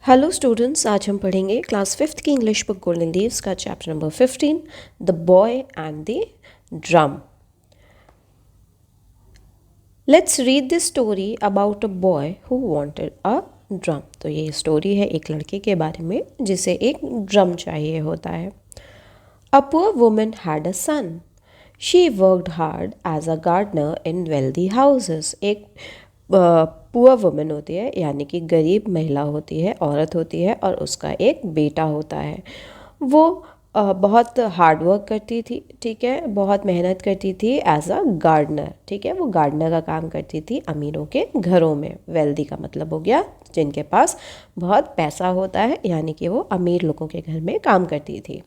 Hello students, आज हम पढ़ेंगे क्लास फिफ्थ की इंग्लिश बुक गोल्डन लीव्स का chapter number 15, the boy and the drum. Let's read this story about a boy who wanted a drum. तो ये story है एक लड़के के बारे में जिसे एक ड्रम चाहिए होता है। A poor woman had a son. She worked hard as a gardener in wealthy houses. एक पुअर वुमन होती है, यानी कि गरीब महिला होती है, औरत होती है, और उसका एक बेटा होता है। वो बहुत हार्ड वर्क करती थी, ठीक है, बहुत मेहनत करती थी एज अ गार्डनर, ठीक है। वो गार्डनर का काम करती थी अमीरों के घरों में। वेल्दी का मतलब हो गया जिनके पास बहुत पैसा होता है, यानी कि वो अमीर लोगों के घर में काम करती थी।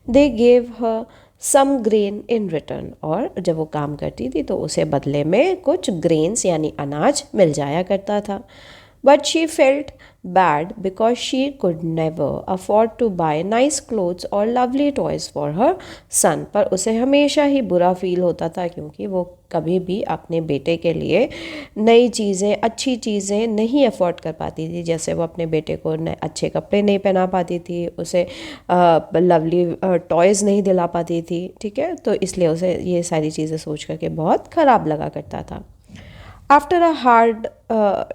They gave her some grain in return. और जब वो काम करती थी तो उसे बदले में कुछ ग्रेन्स यानी अनाज मिल जाया करता था। But she felt bad because she could never afford to buy nice clothes और lovely toys for her son. पर उसे हमेशा ही बुरा फील होता था क्योंकि वो कभी भी अपने बेटे के लिए नई चीज़ें, अच्छी चीज़ें नहीं अफोर्ड कर पाती थी। जैसे वो अपने बेटे को अच्छे कपड़े नहीं पहना पाती थी, उसे लवली टॉयज़ नहीं दिला पाती थी, ठीक है। तो इसलिए उसे ये सारी चीज़ें सोच करके बहुत ख़राब लगा करता था। After a hard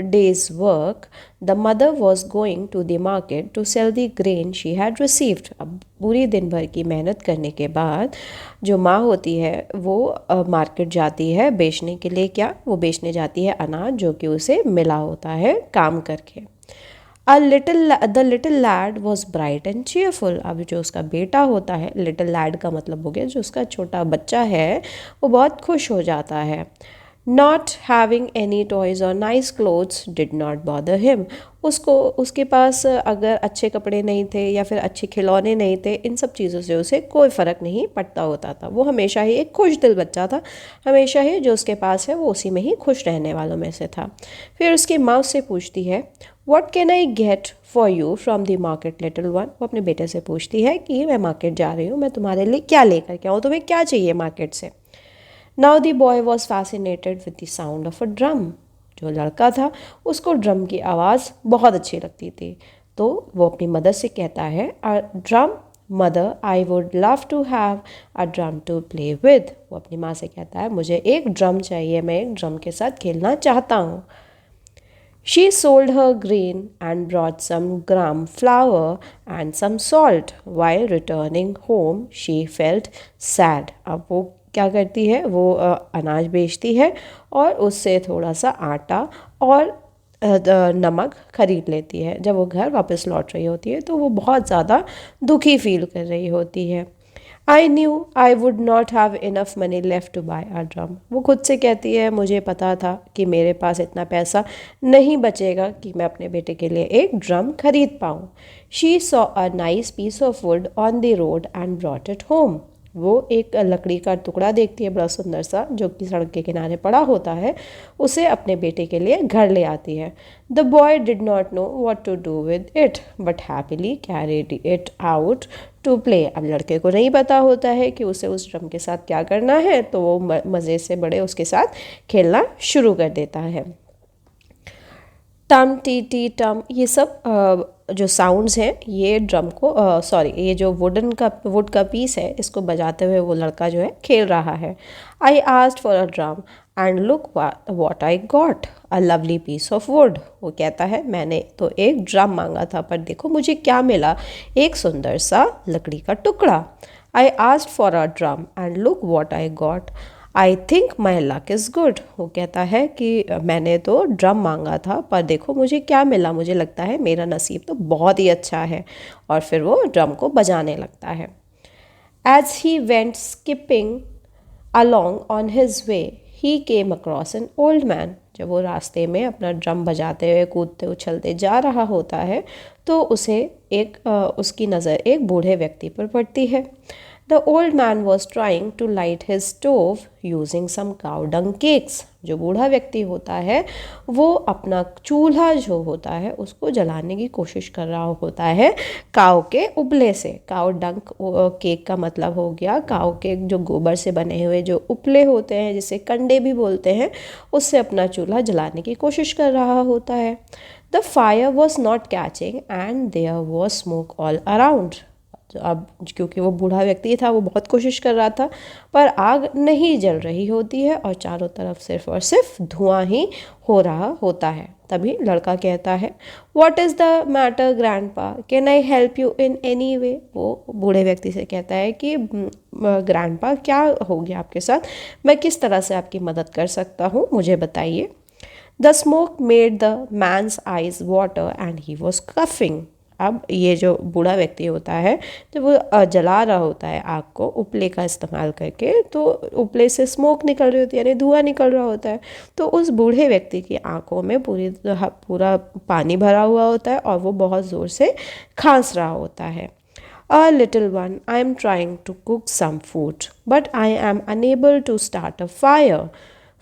day's work, the mother was going to the market to sell the grain she had received. अब पूरी दिन भर की मेहनत करने के बाद जो माँ होती है वो मार्केट जाती है बेचने के लिए। क्या वो बेचने जाती है? अनाज जो कि उसे मिला होता है काम करके। The little lad was bright and cheerful. अब जो उसका बेटा होता है, लिटिल लैड का मतलब हो गया जो उसका छोटा बच्चा है, वो बहुत खुश हो जाता है। नॉट हैविंग एनी टॉयज़ और nice clothes did not bother him. उसके पास अगर अच्छे कपड़े नहीं थे या फिर अच्छे खिलौने नहीं थे, इन सब चीज़ों से उसे कोई फ़र्क नहीं पड़ता होता था। वो हमेशा ही एक खुश दिल बच्चा था, हमेशा ही जो उसके पास है वो उसी में ही खुश रहने वालों में से था। फिर उसकी माँ उससे पूछती है, what can I get for you from the market little one. वो अपने बेटे से पूछती है कि मैं मार्केट जा रही हूँ, मैं तुम्हारे लिए क्या लेकर के आऊँ, तुम्हें क्या चाहिए मार्केट से। Now the boy was fascinated with the sound of a drum. जो लड़का था उसको ड्रम की आवाज़ बहुत अच्छी लगती थी। तो वो अपनी मदर से कहता है, a drum mother, I would love to have a drum to play with. वो अपनी माँ से कहता है, मुझे एक ड्रम चाहिए, मैं एक ड्रम के साथ खेलना चाहता हूँ। She sold her grain and brought some gram flour and some salt. While returning home, she felt sad. अब वो क्या करती है? वो अनाज बेचती है और उससे थोड़ा सा आटा और नमक खरीद लेती है। जब वो घर वापस लौट रही होती है तो वो बहुत ज़्यादा दुखी फील कर रही होती है। I knew I would not have enough money left to buy a drum. वो खुद से कहती है, मुझे पता था कि मेरे पास इतना पैसा नहीं बचेगा कि मैं अपने बेटे के लिए एक ड्रम खरीद पाऊँ। She saw a nice piece of wood on the road and brought it home. वो एक लकड़ी का टुकड़ा देखती है, बड़ा सुंदर सा, जो कि सड़क के किनारे पड़ा होता है। उसे अपने बेटे के लिए घर ले आती है। The boy did not know what to do with it but happily carried it out to play. अब लड़के को नहीं पता होता है कि उसे उस ड्रम के साथ क्या करना है, तो वो मज़े से बड़े उसके साथ खेलना शुरू कर देता है। टम टी टी टम, ये सब जो साउंड्स हैं ये ड्रम को सॉरी ये जो वुड का पीस है, इसको बजाते हुए वो लड़का जो है खेल रहा है। I asked for a drum and look what I got, a lovely piece of wood. वो कहता है, मैंने तो एक ड्रम मांगा था पर देखो मुझे क्या मिला, एक सुंदर सा लकड़ी का टुकड़ा। आई asked for a drum and look what I got, I think my luck is good. वो कहता है कि मैंने तो ड्रम मांगा था पर देखो मुझे क्या मिला, मुझे लगता है मेरा नसीब तो बहुत ही अच्छा है। और फिर वो ड्रम को बजाने लगता है। As he went skipping along on his way he came across an old man. जब वो रास्ते में अपना ड्रम बजाते हुए कूदते उछलते जा रहा होता है तो उसे उसकी नज़र एक बूढ़े व्यक्ति पर पड़ती है। The old man was trying to light his stove using some cow dung cakes. जो बूढ़ा व्यक्ति होता है वो अपना चूल्हा जो होता है उसको जलाने की कोशिश कर रहा होता है काऊ के उपले से। काऊ डंग केक का मतलब हो गया काऊ के जो गोबर से बने हुए जो उपले होते हैं, जिसे कंडे भी बोलते हैं, उससे अपना चूल्हा जलाने की कोशिश कर रहा होता है। The fire was not catching and there was smoke all around. अब क्योंकि वो बूढ़ा व्यक्ति था, वो बहुत कोशिश कर रहा था, पर आग नहीं जल रही होती है और चारों तरफ सिर्फ और सिर्फ धुआं ही हो रहा होता है। तभी लड़का कहता है, what is the matter grandpa, can I help you in any way. वो बूढ़े व्यक्ति से कहता है कि ग्रैंडपा क्या हो गया आपके साथ, मैं किस तरह से आपकी मदद कर सकता हूँ, मुझे बताइए। The smoke made the man's eyes water and he was coughing. अब ये जो बूढ़ा व्यक्ति होता है, जब वो जला रहा होता है आग को उपले का इस्तेमाल करके, तो उपले से स्मोक निकल रही होती है, यानी धुआं निकल रहा होता है। तो उस बूढ़े व्यक्ति की आंखों में पूरा पानी भरा हुआ होता है और वो बहुत ज़ोर से खांस रहा होता है। A little one, I am trying to cook some food, but I am unable to start a fire.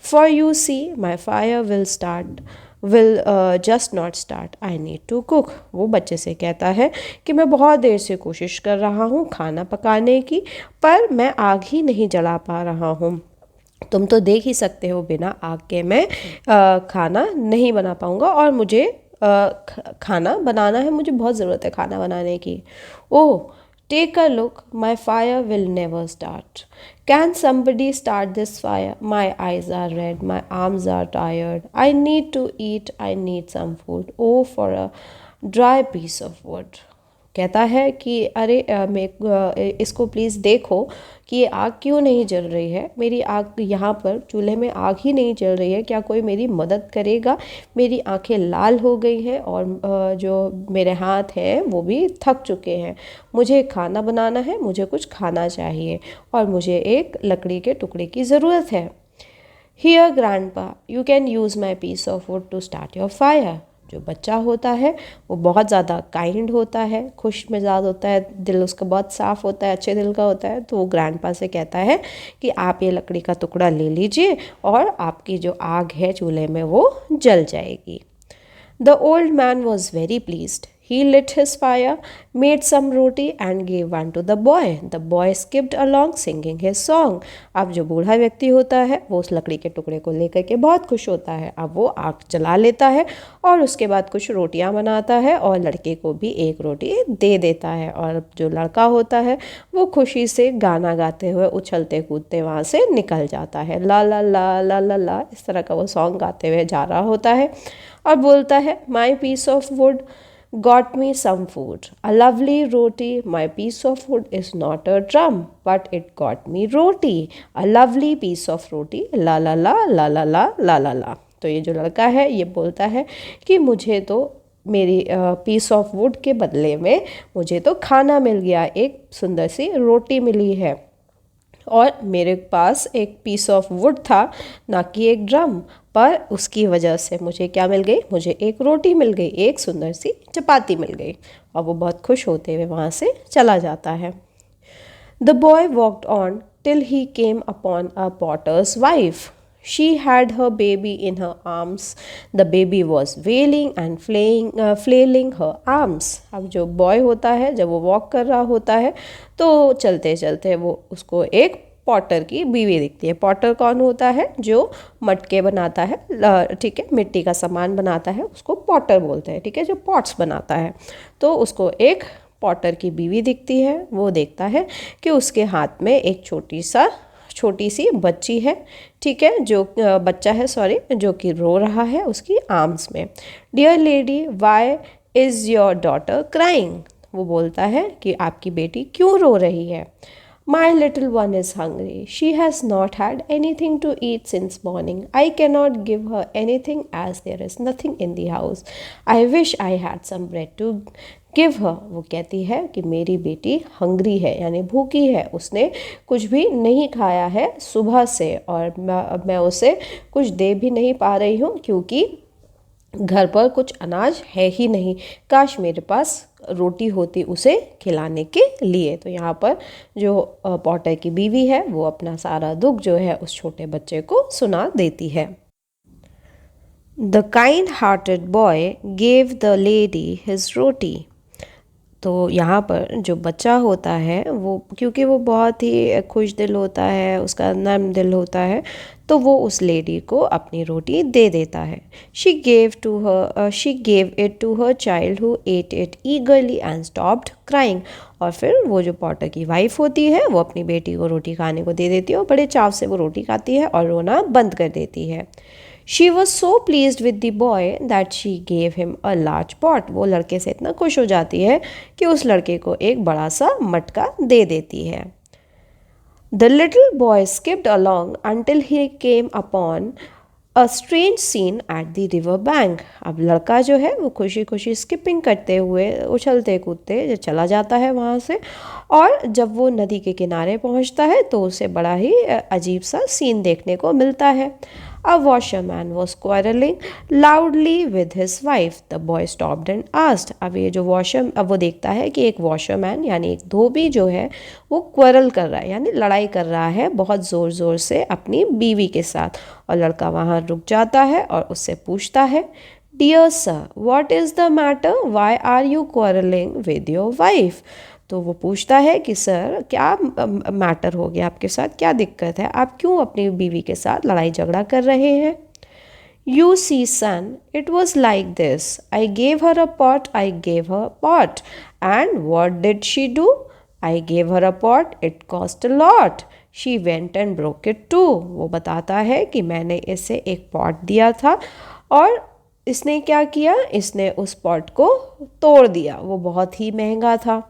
For you see, my fire will just not start. I need to cook. वो बच्चे से कहता है कि मैं बहुत देर से कोशिश कर रहा हूँ खाना पकाने की, पर मैं आग ही नहीं जला पा रहा हूँ। तुम तो देख ही सकते हो बिना आग के मैं खाना नहीं बना पाऊँगा, और मुझे खाना बनाना है, मुझे बहुत ज़रूरत है खाना बनाने की। Oh, take a look, my fire will never start. Can somebody start this fire? My eyes are red, my arms are tired, I need to eat, I need some food, oh for a dry piece of wood. कहता है कि अरे इसको please देखो कि ये आग क्यों नहीं जल रही है, मेरी आग यहाँ पर चूल्हे में आग ही नहीं जल रही है, क्या कोई मेरी मदद करेगा? मेरी आंखें लाल हो गई हैं और जो मेरे हाथ हैं वो भी थक चुके हैं, मुझे खाना बनाना है, मुझे कुछ खाना चाहिए और मुझे एक लकड़ी के टुकड़े की ज़रूरत है। Here grandpa, you can use my piece of wood to start your fire. जो बच्चा होता है वो बहुत ज़्यादा काइंड होता है, खुश मिजाज होता है, दिल उसका बहुत साफ़ होता है, अच्छे दिल का होता है। तो वो ग्रैंडपा से कहता है कि आप ये लकड़ी का टुकड़ा ले लीजिए और आपकी जो आग है चूल्हे में वो जल जाएगी। The old man was very pleased. He lit his fire, made some roti and gave one to the boy. The boy skipped along singing his song. अब जो बूढ़ा व्यक्ति होता है वो उस लकड़ी के टुकड़े को लेकर के बहुत खुश होता है। अब वो आग जला लेता है और उसके बाद कुछ रोटियां बनाता है और लड़के को भी एक रोटी दे देता है। और जो लड़का होता है वो खुशी से गाना गाते हुए उछलते कूदते वहाँ से निकल जाता है। ला ला ला ला ला ला, इस तरह का वो सॉन्ग गाते हुए जा रहा होता है और बोलता है, my piece of wood got me some food, a lovely roti. My piece of wood is not a drum, but it got me roti, a lovely piece of roti. La la la la la la la la la। तो ये जो लड़का है ये बोलता है कि मुझे तो मेरी पीस ऑफ वुड के बदले में मुझे तो खाना मिल गया, एक सुंदर सी रोटी मिली है, और मेरे पास एक पीस ऑफ वुड था, ना कि एक ड्रम, पर उसकी वजह से मुझे क्या मिल गई? मुझे एक रोटी मिल गई, एक सुंदर सी चपाती मिल गई। और वो बहुत खुश होते हुए वहाँ से चला जाता है। The boy walked on till he came upon a potter's wife. She had her baby in her arms. The baby was wailing and flailing her arms. अब जो बॉय होता है जब वो वॉक कर रहा होता है तो चलते चलते वो उसको एक पॉटर की बीवी दिखती है। पॉटर कौन होता है? जो मटके बनाता है, ठीक है, मिट्टी का सामान बनाता है, उसको पॉटर बोलते हैं, ठीक है, जो पॉट्स बनाता है। तो उसको एक पॉटर की बीवी दिखती है। वो देखता है कि उसके हाथ में एक छोटी सी बच्ची है, ठीक है, जो बच्चा है, सॉरी, जो कि रो रहा है उसकी आर्म्स में। Dear lady, why is your daughter crying? वो बोलता है कि आपकी बेटी क्यों रो रही है? My little one is hungry. She has not had anything to eat since morning. I cannot give her anything as there is nothing in the house. I wish I had some bread to give her. वो कहती है कि मेरी बेटी hungry है, यानी भूखी है, उसने कुछ भी नहीं खाया है सुबह से और मैं उसे कुछ दे भी नहीं पा रही हूँ क्योंकि घर पर कुछ अनाज है ही नहीं। काश मेरे पास रोटी होती उसे खिलाने के लिए। तो यहाँ पर जो पॉटर की बीवी है वो अपना सारा दुख जो है उस छोटे बच्चे को सुना देती है। The kind hearted boy gave the lady his roti. तो यहाँ पर जो बच्चा होता है वो, क्योंकि वो बहुत ही खुश दिल होता है, उसका नर्म दिल होता है, तो वो उस लेडी को अपनी रोटी दे देता है। She gave it to her child who ate it eagerly and stopped crying. और फिर वो जो पॉटर की वाइफ होती है वो अपनी बेटी को रोटी खाने को दे देती है और बड़े चाव से वो रोटी खाती है और रोना बंद कर देती है। She was so pleased with the boy that she gave him a large pot. वो लड़के से इतना खुश हो जाती है कि उस लड़के को एक बड़ा सा मटका दे देती है। The little boy skipped along until he came upon a strange scene at the river bank. अब लड़का जो है वो खुशी खुशी स्किपिंग करते हुए, उछलते कूदते चला जाता है वहाँ से, और जब वो नदी के किनारे पहुँचता है तो उसे बड़ा ही अजीब सा सीन देखने को मिलता है। A washerman was quarreling loudly with his wife. The boy stopped and asked. अब वो देखता है कि एक वॉशरमैन यानी एक धोबी जो है वो क्वरल कर रहा है, यानी लड़ाई कर रहा है बहुत ज़ोर ज़ोर से अपनी बीवी के साथ। और लड़का वहाँ रुक जाता है और उससे पूछता है, dear sir, what is the matter? Why are you quarrelling with your wife? तो वो पूछता है कि सर क्या मैटर हो गया आपके साथ, क्या दिक्कत है, आप क्यों अपनी बीवी के साथ लड़ाई झगड़ा कर रहे हैं? You see, son, it was like this. I gave her a pot, I gave her a pot. And what did she do? I gave her a pot, it cost a lot. She went and broke it too. वो बताता है कि मैंने इसे एक pot दिया था और इसने क्या किया, इसने उस पॉट को तोड़ दिया, वो बहुत ही महंगा था।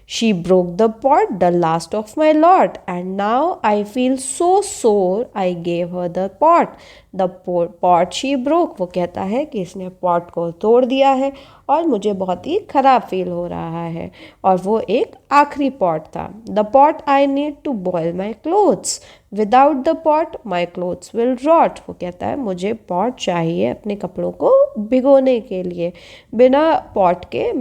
She broke the pot, the last of my lot, and now I feel so sore. I gave her the pot. The pot she broke. वो कहता है कि इसने पॉट को तोड़ दिया है और मुझे बहुत ही ख़राब फील हो रहा है, और वो एक आखिरी पॉट था। The pot I need to boil my clothes. Without the pot, my clothes will rot. वो कहता है मुझे पॉट चाहिए अपने कपड़ों को भिगोने के लिए, बिना पॉट के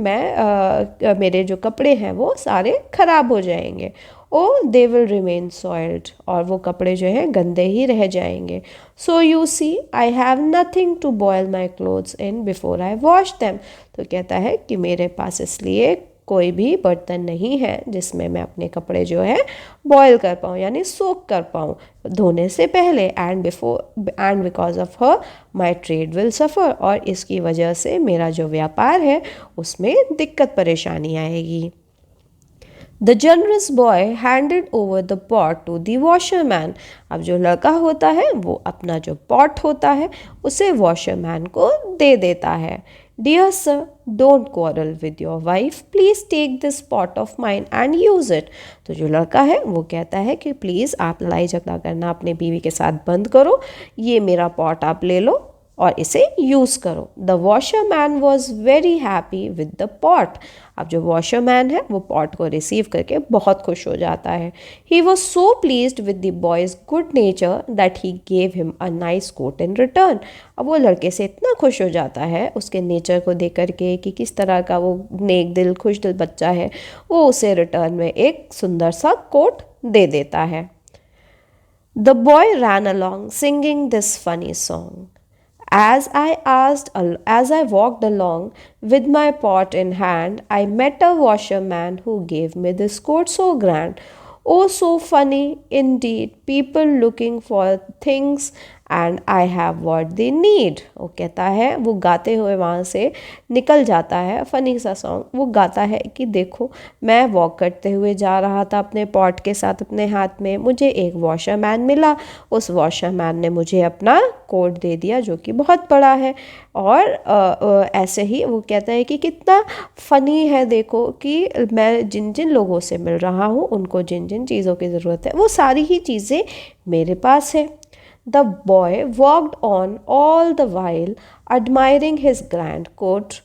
मेरे जो कपड़े हैं वो सारे ख़राब हो जाएंगे। Oh they will remain soiled, और वो कपड़े जो हैं गंदे ही रह जाएंगे। So you see I have nothing to boil my clothes in before I wash them. तो कहता है कि मेरे पास इसलिए कोई भी बर्तन नहीं है जिसमें मैं अपने कपड़े जो है बॉयल कर पाऊँ, यानी सोक कर पाऊँ धोने से पहले। And because of her my trade will suffer, और इसकी वजह से मेरा जो व्यापार है उसमें दिक्कत परेशानी आएगी। The generous boy handed over the pot to the washerman. अब जो लड़का होता है वो अपना जो पॉट होता है उसे वॉशरमैन को दे देता है। Dear sir, don't quarrel with your wife, please take this pot of mine and use it. तो जो लड़का है वो कहता है कि प्लीज़ आप लड़ाई झगड़ा करना अपने बीवी के साथ बंद करो, ये मेरा पॉट आप ले लो और इसे यूज़ करो। The washerman was very happy with the pot. अब जो वॉशरमैन है वो पॉट को रिसीव करके बहुत खुश हो जाता है। He was so pleased with the boys good nature that he gave him a nice quote in return. अब वो लड़के से इतना खुश हो जाता है उसके नेचर को देख करके कि किस तरह का वो नेक दिल खुश दिल बच्चा है, वो उसे रिटर्न में एक सुंदर सा कोट दे देता है। The boy ran along singing this funny song. As I walked along with my pot in hand, I met a washerman who gave me this coat so grand. Oh, so funny indeed, people looking for things and I have what they need. वो कहता है, वो गाते हुए वहाँ से निकल जाता है, फ़नी सा सॉन्ग वो गाता है कि देखो मैं वॉक करते हुए जा रहा था अपने पॉट के साथ अपने हाथ में, मुझे एक वॉशरमैन मिला, उस वॉशरमैन ने मुझे अपना कोट दे दिया जो कि बहुत बड़ा है। और ऐसे ही वो कहता है कि कितना फ़नी है, देखो कि मैं जिन जिन लोगों से मिल रहा हूँ उनको जिन जिन चीज़ों की ज़रूरत है वो सारी ही चीज़ें मेरे पास है। The boy walked on all the while, admiring his grand coat.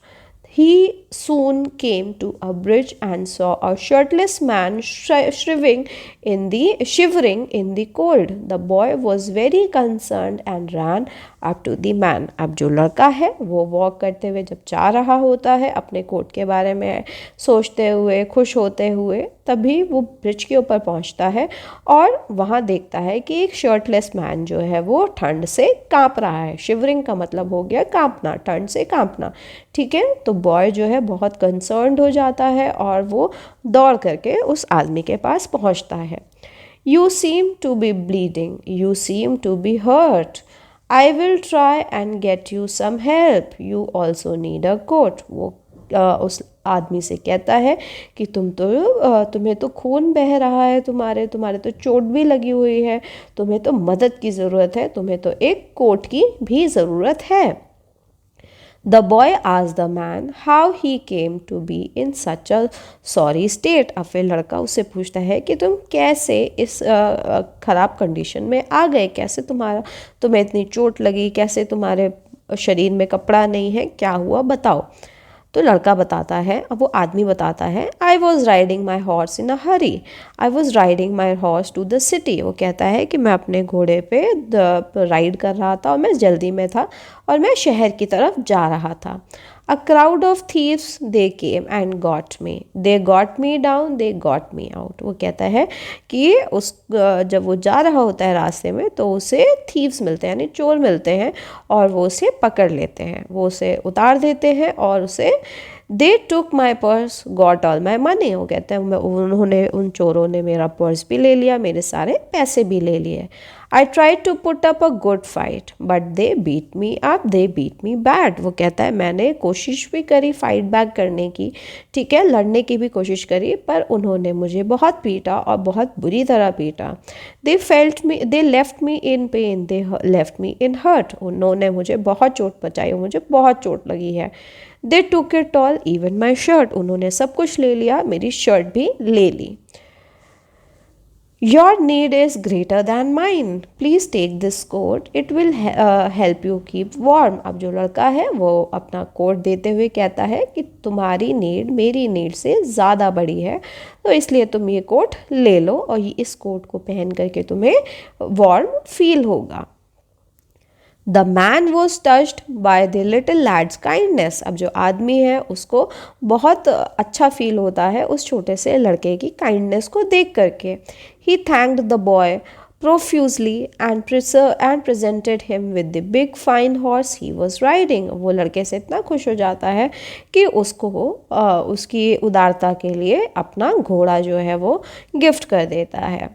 He soon came to a bridge and saw a shirtless man shivering in the cold. The boy was very concerned and ran up to the man. अब जो लड़का है वो walk करते हुए जब जा रहा होता है अपने कोट के बारे में सोचते हुए खुश होते हुए, तभी वो ब्रिज के ऊपर पहुंचता है और वहाँ देखता है कि एक शर्टलेस मैन जो है वो ठंड से कांप रहा है। शिवरिंग का मतलब हो गया कांपना, ठंड से कांपना, ठीक है। तो बॉय जो है बहुत कंसर्न्ड हो जाता है और वो दौड़ करके उस आदमी के पास पहुंचता है। You seem to be bleeding. You seem to be hurt. I will try and get you some help. You also need a coat. वो उस आदमी से कहता है कि तुम्हें तो खून बह रहा है, तुम्हारे तो चोट भी लगी हुई है, तुम्हें तो मदद की ज़रूरत है, तुम्हें तो एक कोट की भी ज़रूरत है। The boy asked the man how he came to be in such a sorry state. अब फिर लड़का उससे पूछता है कि तुम कैसे इस ख़राब कंडीशन में आ गए, कैसे तुम्हें इतनी चोट लगी, कैसे तुम्हारे शरीर में कपड़ा नहीं है, क्या हुआ बताओ। तो लड़का बताता है, अब वो आदमी बताता है, I was riding my horse in a hurry, I was riding my horse to the city. वो कहता है कि मैं अपने घोड़े पे राइड कर रहा था और मैं जल्दी में था और मैं शहर की तरफ जा रहा था। A crowd of thieves they came and got me, they got me down, they got me out. वो कहता है कि जब वो जा रहा होता है रास्ते में तो उसे थीव्स मिलते हैं, यानी चोर मिलते हैं, और वो उसे पकड़ लेते हैं, वो उसे उतार देते हैं और उसे they took my purse got all my money. वो कहते हैं उन चोरों ने मेरा पर्स भी ले लिया, मेरे सारे पैसे भी ले लिए। I tried to put up a good fight but they beat me up, they beat me bad. वो कहता है मैंने कोशिश भी करी फाइट बैक करने की, ठीक है, लड़ने की भी कोशिश करी, पर उन्होंने मुझे बहुत पीटा और बहुत बुरी तरह पीटा। They left me in pain, they left me in hurt. उन्होंने मुझे बहुत चोट पहुँचाई, मुझे बहुत चोट लगी है। They took it all even my shirt, उन्होंने सब कुछ ले लिया, मेरी शर्ट भी ले ली। Your need is greater than mine. Please take this coat. It will help you keep warm. अब जो लड़का है वो अपना कोट देते हुए कहता है कि तुम्हारी नीड मेरी नीड से ज़्यादा बड़ी है, तो इसलिए तुम ये कोट ले लो और इस कोट को पहन करके तुम्हें वार्म फील होगा। The man was touched by the little lads kindness. अब जो आदमी है उसको बहुत अच्छा फील होता है उस छोटे से लड़के की काइंडनेस को देख करके। He thanked the boy profusely and presented him with the big fine horse he was riding. वो लड़के से इतना खुश हो जाता है कि उसको उसकी उदारता के लिए अपना घोड़ा जो है वो गिफ्ट कर देता है।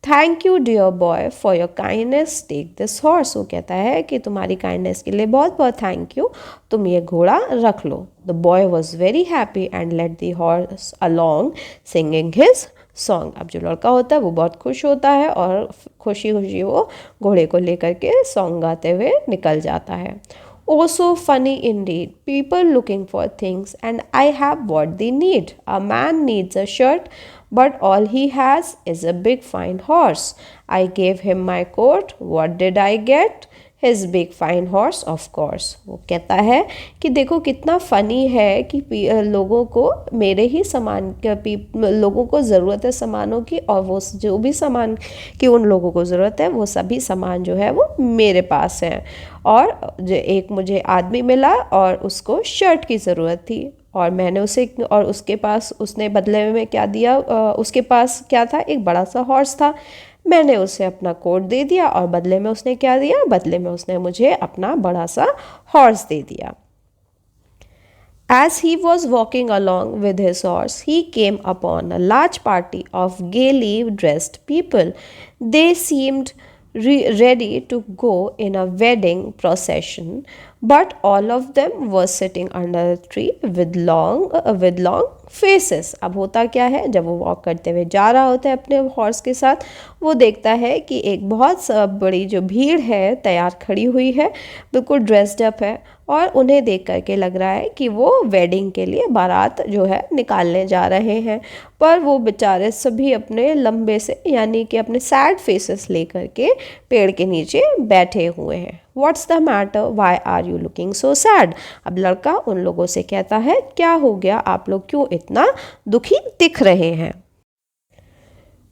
Thank you dear boy for your kindness, take this horse. वो कहता है कि तुम्हारी काइंडनेस के लिए बहुत बहुत थैंक यू, तुम ये घोड़ा रख लो। The boy was very happy and let the horse along singing his song. अब जो लड़का होता है वो बहुत खुश होता है और खुशी खुशी वो घोड़े को लेकर के सॉन्ग गाते हुए निकल जाता है। Oh, so funny indeed. People looking for things, and I have what they need. A man needs a shirt, but all he has is a big fine horse. I gave him my coat. What did I get? His big fine horse, of course. वो कहता है कि देखो कितना funny है कि लोगों को मेरे ही सामान लोगों को ज़रूरत है सामानों की, और वो जो भी सामान की उन लोगों को ज़रूरत है वो सभी सामान जो है वो मेरे पास हैं। और जो एक मुझे आदमी मिला और उसको शर्ट की ज़रूरत थी, और मैंने उसे, और उसके पास उसने बदले में क्या दिया, उसके पास क्या था, एक बड़ा सा हॉर्स था, मैंने उसे अपना कोट दे दिया और बदले में उसने क्या दिया, बदले में उसने मुझे अपना बड़ा सा हॉर्स दे दिया। As he was walking along with his horse, he came upon a large party of gaily dressed people. They seemed ready to go in a wedding procession, but all of them were sitting under a tree with long faces. अब होता क्या है, जब वो walk करते हुए जा रहा होता है अपने हॉर्स के साथ, वो देखता है कि एक बहुत बड़ी जो भीड़ है तैयार खड़ी हुई है, बिल्कुल ड्रेस्ड अप है, और उन्हें देख करके लग रहा है कि वो वेडिंग के लिए बारात जो है निकालने जा रहे हैं। पर वो बेचारे सभी अपने लंबे से, यानी कि अपने सैड फेसेस लेकर के पेड़ के नीचे बैठे हुए हैं। What's the matter, why are you looking so sad. अब लड़का उन लोगों से कहता है क्या हो गया, आप लोग क्यों इतना दुखी दिख रहे हैं।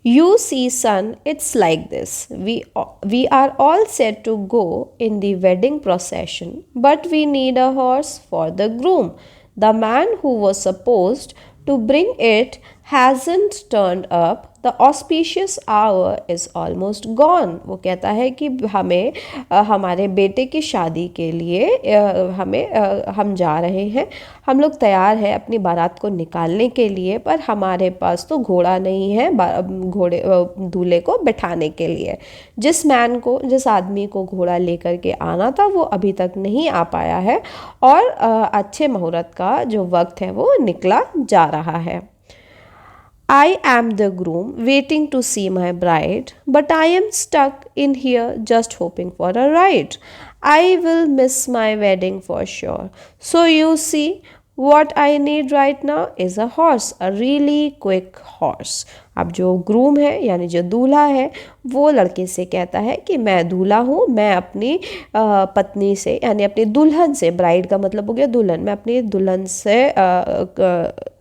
You see, son, it's like this. We are all set to go in the wedding procession, but we need a horse for the groom. The man who was supposed to bring it hasn't turned up, the auspicious hour is almost gone. वो कहता है कि हमें हमारे बेटे की शादी के लिए हम जा रहे हैं, हम लोग तैयार हैं अपनी बारात को निकालने के लिए, पर हमारे पास तो घोड़ा नहीं है घोड़े दूल्हे को बैठाने के लिए। जिस आदमी को घोड़ा लेकर के आना था वो अभी तक नहीं आ पाया है और अच्छे मुहूर्त का जो वक्त है वो निकला जा रहा है। I am the groom waiting to see my bride, but I am stuck in here just hoping for a ride. I will miss my wedding for sure. So you see, what I need right now is a horse, a really quick horse. अब जो groom है यानी जो दूल्हा है वो लड़के से कहता है कि मैं दूल्हा हूँ, मैं अपनी पत्नी से यानी अपनी दुल्हन से, ब्राइड का मतलब हो गया दुल्हन, मैं अपनी दुल्हन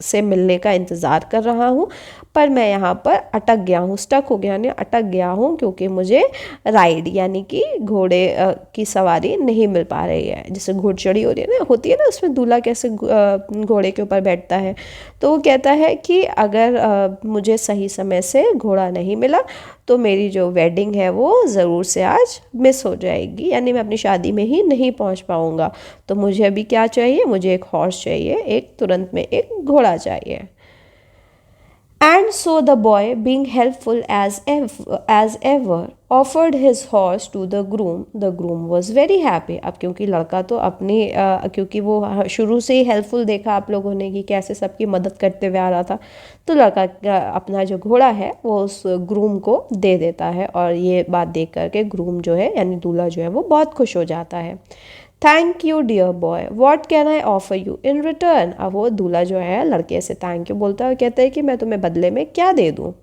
से मिलने का इंतज़ार कर रहा हूँ, पर मैं यहाँ पर अटक गया हूँ, स्टक हो गया यानी अटक गया हूँ, क्योंकि मुझे राइड यानी कि घोड़े की सवारी नहीं मिल पा रही है। जैसे घोड़चढ़ी होती है ना, उसमें दूल्हा कैसे घोड़े के ऊपर बैठता है। तो वो कहता है कि अगर मुझे सही समय से घोड़ा नहीं मिला तो मेरी जो वेडिंग है वो ज़रूर से आज मिस हो जाएगी, यानी मैं अपनी शादी में ही नहीं पहुंच पाऊंगा। तो मुझे अभी क्या चाहिए, मुझे एक हॉर्स चाहिए, एक तुरंत में एक घोड़ा चाहिए। And so the boy, being helpful as ever, offered his horse to the groom. The groom was very happy. अब क्योंकि लड़का तो क्योंकि वो शुरू से ही हेल्पफुल देखा आप लोगों ने कि कैसे सबकी मदद करते हुए आ रहा था, तो लड़का अपना जो घोड़ा है वो उस ग्रूम को दे देता है, और ये बात देख करके ग्रूम जो है यानी दूल्हा जो है वो बहुत खुश हो जाता है। Thank you dear boy, what can I offer you in return. अब वो दूल्हा जो है लड़के से थैंक यू बोलता है और कहता है कि मैं तुम्हें बदले में क्या दे दूँ।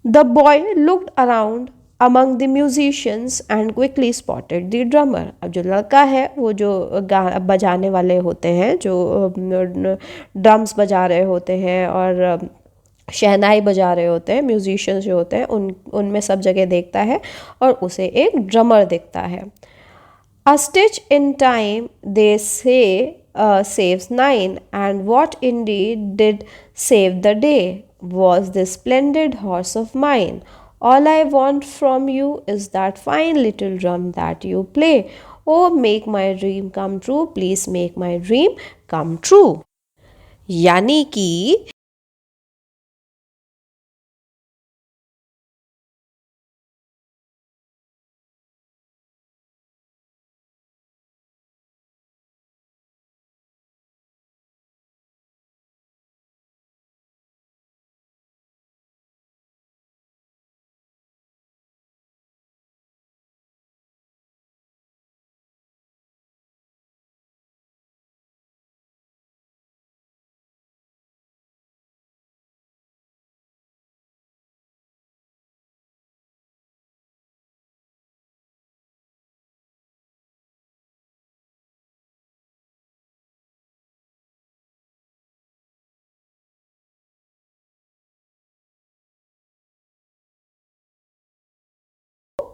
The boy looked around among the musicians and quickly spotted the drummer. अब जो लड़का है वो जो बजाने वाले होते हैं, जो ड्रम्स बजा रहे होते हैं और शहनाई बजा रहे होते हैं, म्यूजिशियंस जो होते हैं उनमें सब जगह देखता है और उसे एक ड्रमर दिखता है। A stitch in time, they say, saves nine, and what indeed did save the day was this splendid horse of mine. All I want from you is that fine little drum that you play. Oh, make my dream come true, please make my dream come true. यानी कि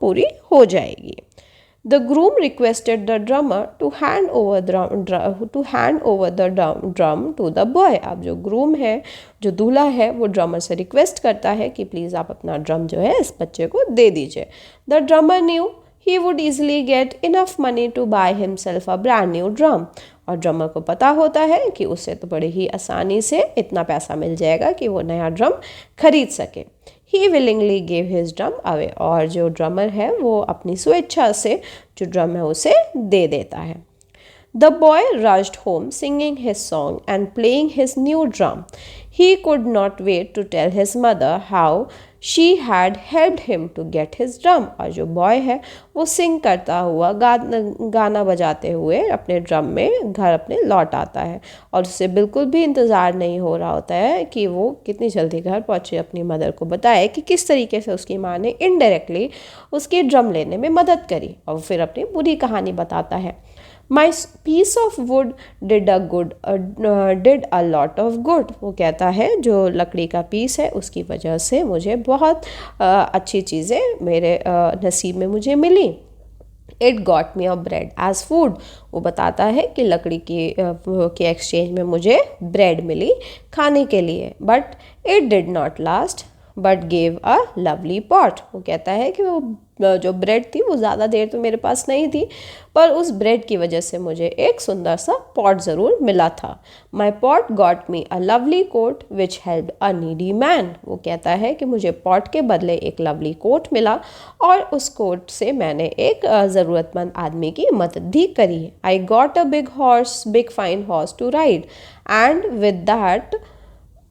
पूरी हो जाएगी। The groom requested the drummer to hand over the drum to the boy. अब जो groom है, जो दूल्हा है, वो ड्रमर से रिक्वेस्ट करता है कि प्लीज़ आप अपना ड्रम जो है इस बच्चे को दे दीजिए। The drummer knew he would easily get enough money to buy himself a brand new drum. और ड्रमर को पता होता है कि उसे तो बड़े ही आसानी से इतना पैसा मिल जाएगा कि वो नया ड्रम खरीद सके। He willingly gave his drum away. और जो ड्रमर है वो अपनी स्वेच्छा से जो ड्रम है उसे दे देता है। The boy rushed home singing his song and playing his new drum. He could not wait to tell his mother how she had helped him to get his drum. और जो बॉय है वो सिंग करता हुआ गाना बजाते हुए अपने ड्रम में घर अपने लौट आता है, और उसे बिल्कुल भी इंतज़ार नहीं हो रहा होता है कि वो कितनी जल्दी घर पहुँचे, अपनी मदर को बताए कि किस तरीके से उसकी माँ ने इनडायरेक्टली उसके ड्रम लेने में मदद करी, और फिर अपनी पूरी कहानी बताता है। My piece of wood did a lot of good. वो कहता है जो लकड़ी का पीस है उसकी वजह से मुझे बहुत अच्छी चीज़ें मेरे नसीब में मुझे मिली। It got me a bread as food. वो बताता है कि लकड़ी के एक्सचेंज में मुझे ब्रेड मिली खाने के लिए। But it did not last but gave a lovely pot. वो कहता है कि वो जो ब्रेड थी वो ज़्यादा देर तो मेरे पास नहीं थी, पर उस ब्रेड की वजह से मुझे एक सुंदर सा पॉट ज़रूर मिला था। My pot got me a lovely coat which helped a needy man. वो कहता है कि मुझे पॉट के बदले एक लवली कोट मिला और उस कोट से मैंने एक ज़रूरतमंद आदमी की मदद भी करी। I got a big fine horse to ride and with that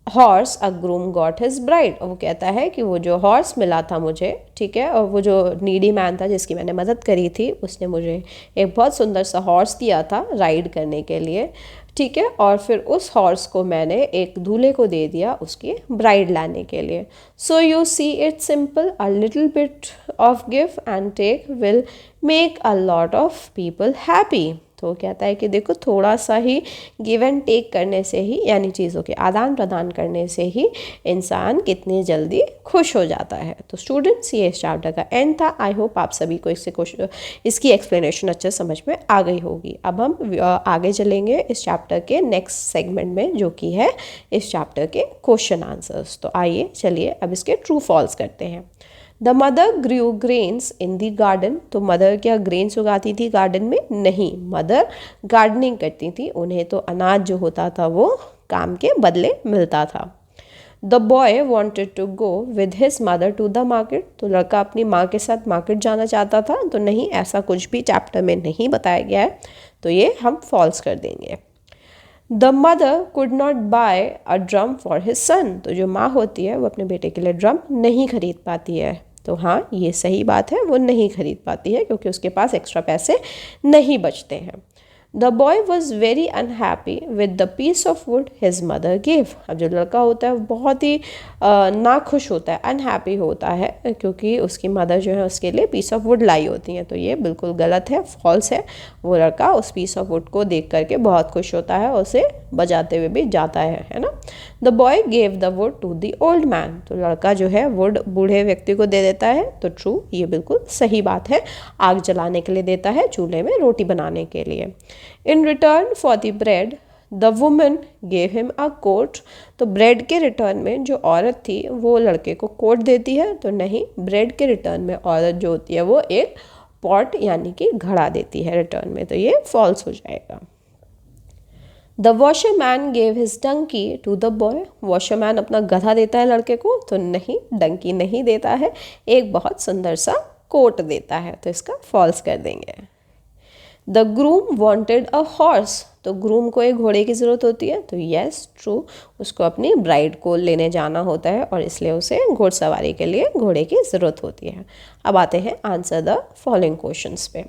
horse a groom got his bride. और वो कहता है कि वो जो हॉर्स मिला था मुझे, ठीक है, और वो जो नीडी मैन था जिसकी मैंने मदद करी थी, उसने मुझे एक बहुत सुंदर सा हॉर्स दिया था राइड करने के लिए, ठीक है, और फिर उस हॉर्स को मैंने एक दूल्हे को दे दिया उसकी ब्राइड लाने के लिए। So you see it simple, a little bit of give and take will make a lot of people happy. तो वो कहता है कि देखो थोड़ा सा ही गिव एंड टेक करने से ही, यानी चीज़ों के आदान प्रदान करने से ही इंसान कितनी जल्दी खुश हो जाता है। तो स्टूडेंट्स, ये इस चैप्टर का एंड था। आई होप आप सभी को इसकी एक्सप्लेनेशन अच्छे समझ में आ गई होगी। अब हम आगे चलेंगे इस चैप्टर के नेक्स्ट सेगमेंट में, जो कि है इस चैप्टर के क्वेश्चन आंसर्स। तो आइए चलिए अब इसके ट्रू फॉल्स करते हैं। The mother grew grains in the garden. तो मदर क्या ग्रेन्स उगाती थी गार्डन में? नहीं, मदर गार्डनिंग करती थी। उन्हें तो अनाज जो होता था वो काम के बदले मिलता था। The boy wanted to go with his mother to the market. तो लड़का अपनी माँ के साथ मार्केट जाना चाहता था। तो नहीं, ऐसा कुछ भी चैप्टर में नहीं बताया गया है, तो ये हम फॉल्स कर देंगे। The mother could not buy a drum for his son. तो जो माँ होती है वो अपने बेटे के लिए ड्रम नहीं खरीद पाती है। तो हाँ, ये सही बात है, वो नहीं खरीद पाती है क्योंकि उसके पास एक्स्ट्रा पैसे नहीं बचते हैं। The boy was very unhappy with the piece of wood his mother give. अब जो लड़का होता है वो बहुत ही नाखुश होता है, अनहैप्पी होता है, क्योंकि उसकी मदर जो है उसके लिए पीस ऑफ वुड लाई होती हैं। तो ये बिल्कुल गलत है, फॉल्स है। वो लड़का उस पीस ऑफ वुड को देख करके बहुत खुश होता है और उसे बजाते हुए भी जाता है ना। The boy gave the wood to the old man. तो लड़का जो है वुड बूढ़े व्यक्ति को दे देता है। तो ट्रू, ये बिल्कुल सही बात है। आग जलाने के लिए देता है, चूल्हे में रोटी बनाने के लिए। In return for the bread the woman gave him a coat. तो ब्रेड के रिटर्न में जो औरत थी वो लड़के को कोट देती है। तो नहीं, ब्रेड के रिटर्न में औरत जो होती है वो एक पॉट यानी कि घड़ा देती है रिटर्न में। तो ये फॉल्स हो जाएगा। The washerman gave his donkey to the boy. Washerman अपना गधा देता है लड़के को। तो नहीं, डंकी नहीं देता है, एक बहुत सुंदर सा कोट देता है। तो इसका फॉल्स कर देंगे। The groom wanted a horse. तो ग्रूम को एक घोड़े की ज़रूरत होती है। तो येस, ट्रू, उसको अपनी ब्राइड को लेने जाना होता है और इसलिए उसे घोड़सवारी के लिए घोड़े की ज़रूरत होती है। अब आते हैं आंसर द फॉलोइंग क्वेश्चंस पे।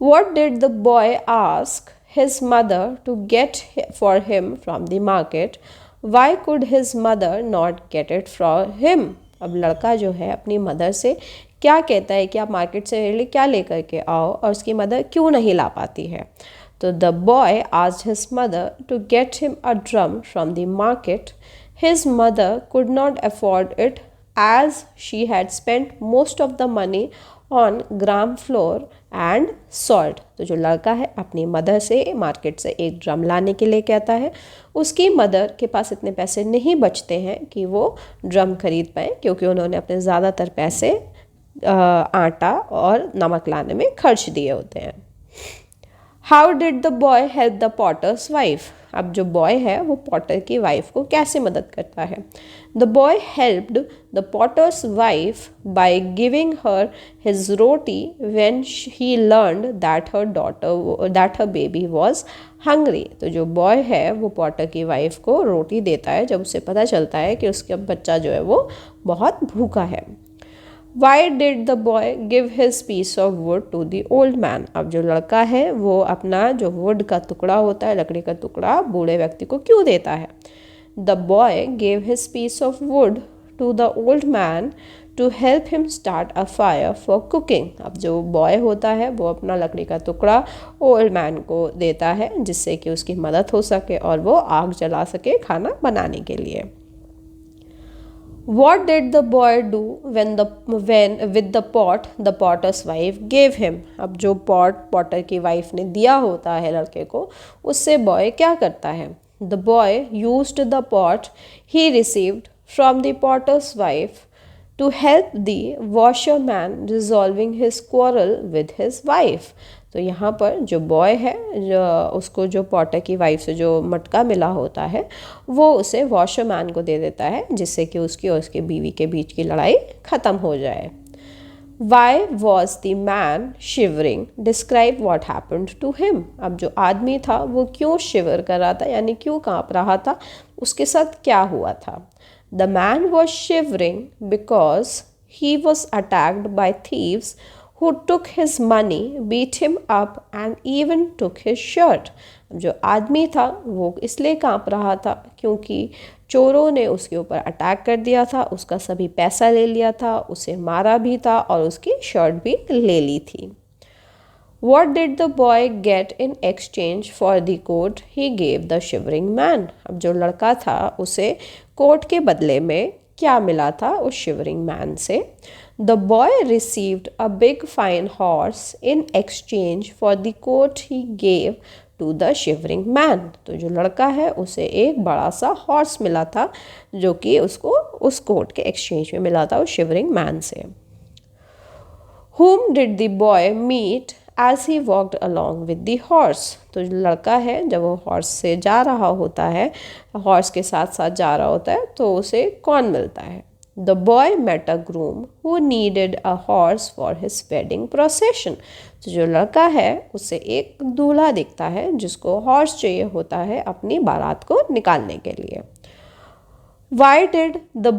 What did the boy ask his mother to get for him from the market? Why could his mother not get it for him? अब लड़का जो है अपनी मदर से क्या कहता है कि आप मार्केट से मेरे लिए क्या लेकर के आओ, और उसकी मदर क्यों नहीं ला पाती है। तो the boy asked his mother to get him a drum from the market. His mother could not afford it as she had spent most of the money on gram floor and salt. तो जो लड़का है अपनी mother से market से एक drum लाने के लिए कहता है। उसकी मदर के पास इतने पैसे नहीं बचते हैं कि वो ड्रम खरीद पाए, क्योंकि उन्होंने अपने ज़्यादातर पैसे आटा और नमक लाने में खर्च दिए होते हैं। How did the boy help the potter's wife. अब जो बॉय है वो पॉटर की वाइफ को कैसे मदद करता है। The boy helped the potter's wife by giving her his roti when he learned that her baby was hungry. तो जो बॉय है वो पॉटर की वाइफ को रोटी देता है जब उसे पता चलता है कि उसका बच्चा जो है वो बहुत भूखा है। Why did the boy give his piece of wood to the old man? अब जो लड़का है वो अपना जो वुड का टुकड़ा होता है, लकड़ी का टुकड़ा, बूढ़े व्यक्ति को क्यों देता है। The boy gave his piece of wood to the old man to help him start a fire for cooking. अब जो बॉय होता है वो अपना लकड़ी का टुकड़ा ओल्ड मैन को देता है जिससे कि उसकी मदद हो सके और वो आग जला सके खाना बनाने के लिए। What did the boy do when with the pot the potter's wife gave him? अब जो पॉटर की वाइफ ने दिया होता है लड़के को, उससे बॉय क्या करता है? The boy used the pot he received from the potter's wife to help the washerman resolving his quarrel with his wife. तो यहाँ पर जो बॉय है, उसको जो पॉटर की वाइफ से जो मटका मिला होता है वो उसे वॉशरमैन को दे देता है, जिससे कि उसकी और उसके बीवी के बीच की लड़ाई ख़त्म हो जाए. Why was the man shivering? Describe what happened to him. अब जो आदमी था वो क्यों शिवर कर रहा था, यानी क्यों काँप रहा था, उसके साथ क्या हुआ था? The man was shivering because he was attacked by thieves who took his money, beat him up and even took his shirt. जो आदमी था वो इसलिए कांप रहा था क्योंकि चोरों ने उसके ऊपर अटैक कर दिया था, उसका सभी पैसा ले लिया था, उसे मारा भी था और उसकी शर्ट भी ले ली थी. What did the boy get in exchange for the coat he gave the shivering man? अब जो लड़का था उसे कोट के बदले में क्या मिला था उस शिवरिंग मैन से? The boy received a big fine horse in exchange for the coat he gave to the shivering man. तो जो लड़का है उसे एक बड़ा सा हॉर्स मिला था जो कि उसको उस कोट के एक्सचेंज में मिला था उस शिवरिंग मैन से. Whom did the boy meet as he walked along with the horse? तो जो लड़का है जब वो हॉर्स से जा रहा होता है, हॉर्स के साथ साथ जा रहा होता है, तो उसे कौन मिलता है? The boy met a groom who needed a horse for his wedding procession. तो जो लड़का है उसे एक दूल्हा दिखता है जिसको हॉर्स चाहिए होता है अपनी बारात को निकालने के लिए. What did the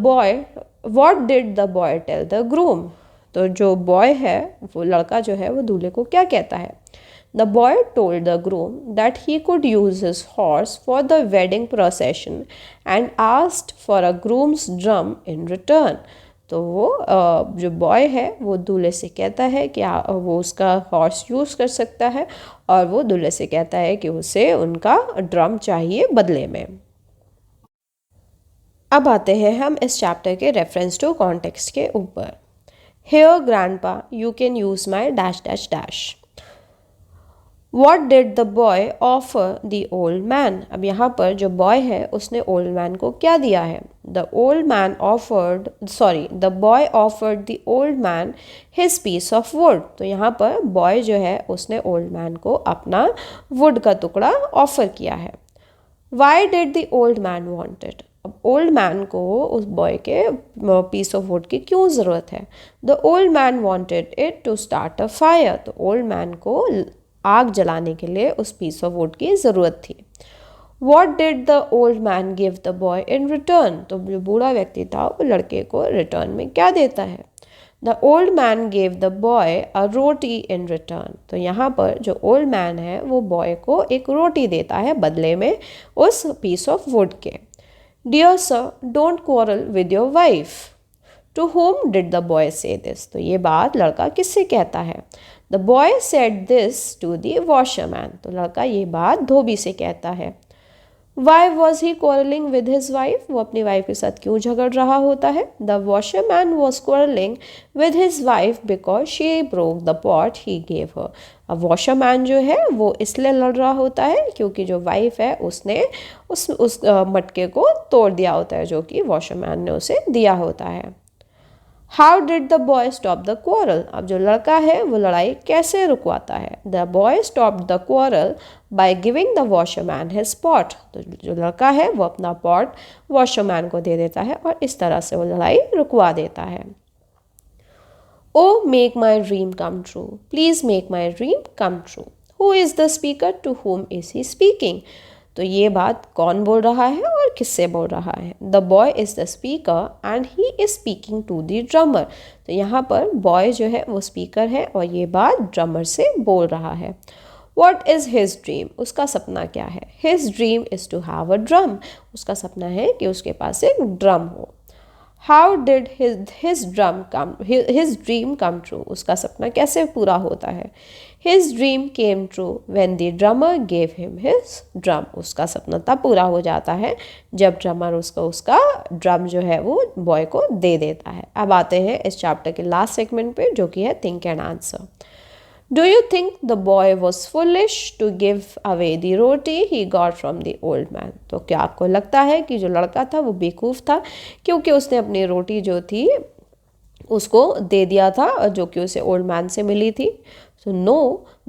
boy tell the groom? तो जो बॉय है वो लड़का जो है वो दूल्हे को क्या कहता है? The boy told the groom that he could use his horse for the wedding procession and asked for a groom's drum in return. तो वो जो बॉय है वो दूल्हे से कहता है कि वो उसका हॉर्स यूज़ कर सकता है और वो दूल्हे से कहता है कि उसे उनका ड्रम चाहिए बदले में. अब आते हैं हम इस चैप्टर के रेफरेंस टू कॉन्टेक्स्ट के ऊपर. Here grandpa, you can use my dash dash dash. What did the boy offer the old man? अब यहाँ पर जो बॉय है उसने ओल्ड मैन को क्या दिया है? The boy offered the old man his piece of wood. तो यहाँ पर बॉय जो है उसने ओल्ड मैन को अपना वुड का टुकड़ा ऑफर किया है. Why did the old man want it? अब ओल्ड मैन को उस बॉय के पीस ऑफ वुड की क्यों ज़रूरत है? The old man wanted it to start a fire. तो ओल्ड मैन को आग जलाने के लिए उस पीस ऑफ वुड की ज़रूरत थी. What did the old man give the boy in return? तो जो बूढ़ा व्यक्ति था वो लड़के को रिटर्न में क्या देता है? The old man gave the boy a roti in return. तो यहाँ पर जो ओल्ड मैन है वो बॉय को एक रोटी देता है बदले में उस पीस ऑफ वुड के. Dear sir, don't quarrel with your wife. To whom did the boy say this? तो ये बात लड़का किससे कहता है? The boy said this to the washerman. तो लड़का ये बात धोबी से कहता है. Why was he quarreling with his wife? वो अपनी वाइफ के साथ क्यों झगड़ रहा होता है? The washerman was quarreling with his wife because she broke the pot he gave her. अब वॉशरमैन जो है वो इसलिए लड़ रहा होता है क्योंकि जो वाइफ है उसने उस मटके को तोड़ दिया होता है जो कि वॉशरमैन ने उसे दिया होता है. How did the boy stop the quarrel? अब जो लड़का है वो लड़ाई कैसे रुकवाता है? The boy stop the quarrel by giving the washerman his pot. तो जो लड़का है वो अपना पॉट वॉशरमैन को दे देता है और इस तरह से वो लड़ाई रुकवा देता है. Oh, make my dream come true. Please make my dream come true. Who is the speaker? To whom is he speaking? तो ये बात कौन बोल रहा है और किससे बोल रहा है? The boy is the speaker and he is speaking to the drummer. तो यहाँ पर boy जो है वो speaker है और ये बात drummer से बोल रहा है. What is his dream? उसका सपना क्या है? His dream is to have a drum. उसका सपना है कि उसके पास एक ड्रम हो. How did his dream come true, उसका सपना कैसे पूरा होता है। His dream came true when the drummer gave him his drum, उसका सपना तब पूरा हो जाता है जब ड्रमर उसका ड्रम जो है वो बॉय को दे देता है। अब आते हैं इस चैप्टर के लास्ट सेगमेंट पे, जो कि है think and answer. Do you think the boy was foolish to give away the roti he got from the old man? तो क्या आपको लगता है कि जो लड़का था वो बेवकूफ़ था क्योंकि उसने अपनी रोटी जो थी उसको दे दिया था जो कि उसे ओल्ड मैन से मिली थी। So no,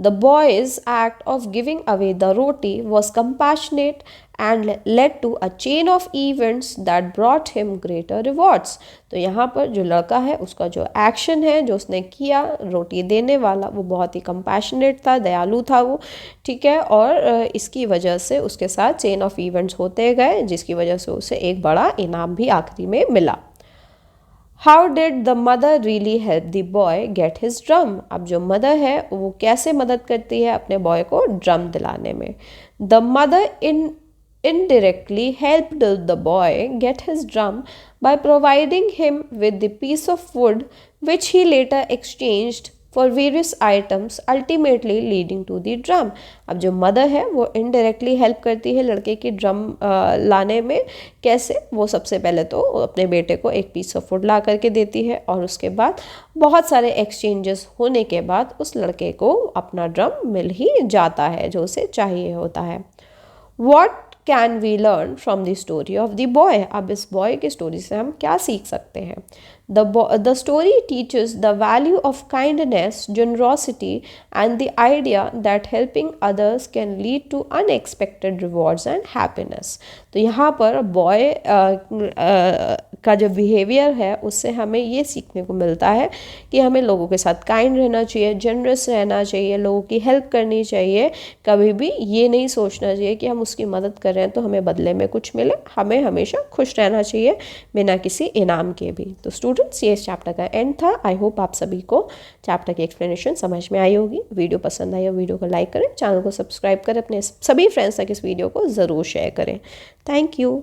the boy's act of giving away the roti was compassionate and led to a chain of events that brought him greater rewards. तो यहाँ पर जो लड़का है उसका जो एक्शन है जो उसने किया रोटी देने वाला वो बहुत ही कंपैशनेट था, दयालु था वो, ठीक है। और इसकी वजह से उसके साथ चेन ऑफ इवेंट्स होते गए जिसकी वजह से उसे एक बड़ा इनाम भी आखिरी में मिला। How did the mother really help the boy get his drum, अब जो मदर है वो कैसे मदद करती है अपने बॉय को ड्रम दिलाने में। The mother indirectly helped the boy get his drum by providing him with the piece of wood which he later exchanged for various items, ultimately leading to the drum। अब जो mother है वो indirectly help करती है लड़के की drum लाने में। कैसे, वो सबसे पहले तो अपने बेटे को एक पीस ऑफ वुड ला करके देती है और उसके बाद बहुत सारे एक्सचेंजेस होने के बाद उस लड़के को अपना ड्रम मिल ही जाता है जो उसे चाहिए होता है। What can we learn from the story of the boy? अब इस बॉय की स्टोरी से हम क्या सीख सकते हैं। The story teaches the value of kindness, generosity and the idea that helping others can lead to unexpected rewards and happiness। तो यहाँ पर बॉय का जो बिहेवियर है उससे हमें ये सीखने को मिलता है कि हमें लोगों के साथ काइंड रहना चाहिए, जनरस रहना चाहिए, लोगों की हेल्प करनी चाहिए। कभी भी ये नहीं सोचना चाहिए कि हम उसकी मदद कर रहे हैं तो हमें बदले में कुछ मिले, हमें हमेशा खुश रहना चाहिए बिना किसी इनाम के भी। तो स्टूडेंट्स ये इस चैप्टर का एंड था। आई होप आप सभी को चैप्टर की एक्सप्लेनेशन समझ में आई होगी। वीडियो पसंद आई हो वीडियो को लाइक करें, चैनल को सब्सक्राइब करें, अपने सभी फ्रेंड्स तक इस वीडियो को ज़रूर शेयर करें। Thank you.